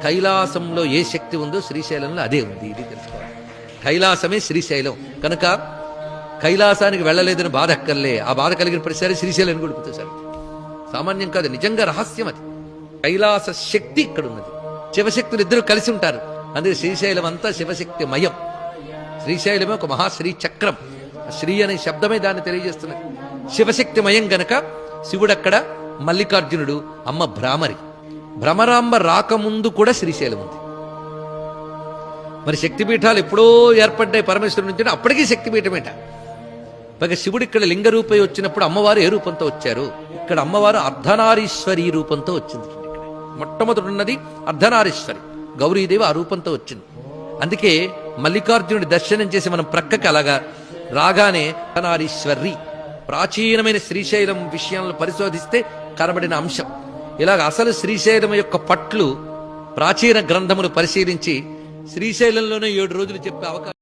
కైలాసంలో ఏ శక్తి ఉందో శ్రీశైలంలో అదే ఉంది. ఇది తెలుసుకోవాలి. కైలాసమే శ్రీశైలం కనుక కైలాసానికి వెళ్ళలేదని బాధ అక్కర్లే. ఆ బాధ కలిగిన ప్రతిసారి శ్రీశైలాన్ని గడిపితే సరే సామాన్యం కాదు, నిజంగా రహస్యం అది. కైలాస శక్తి ఇక్కడ ఉన్నది. శివశక్తులు ఇద్దరు కలిసి ఉంటారు. అందుకే శ్రీశైలం అంతా శివశక్తి మయం. శ్రీశైలమే ఒక మహాశ్రీ చక్రం. శ్రీ అనే శబ్దమే దాన్ని తెలియజేస్తున్నది. శివశక్తి మయం గనక శివుడక్కడ, మల్లికార్జునుడు, అమ్మ భ్రామరి. భ్రమరాంబ రాకముందు కూడా శ్రీశైలం ఉంది. మరి శక్తిపీఠాలు ఎప్పుడో ఏర్పడ్డాయి పరమేశ్వరుడు నుంచి, అప్పటికీ శక్తిపీఠమేట. పైగా శివుడు ఇక్కడ లింగరూపై వచ్చినప్పుడు అమ్మవారు ఏ రూపంతో వచ్చారు? ఇక్కడ అమ్మవారు అర్ధనారీశ్వరి రూపంతో వచ్చింది. మొట్టమొదటి ఉన్నది అర్ధనారీశ్వరి, గౌరీదేవి ఆ రూపంతో వచ్చింది. అందుకే మల్లికార్జునుడి దర్శనం చేసి మనం ప్రక్కకి అలాగా రాగానే అర్ధనారీశ్వరి ప్రాచీనమైన శ్రీశైలం విషయాలను పరిశోధిస్తే కనబడిన అంశం. ఇలాగ అసలు శ్రీశైలం యొక్క పట్లు ప్రాచీన గ్రంథములు పరిశీలించి శ్రీశైలంలోనే 7 రోజులు చెప్పే అవకాశం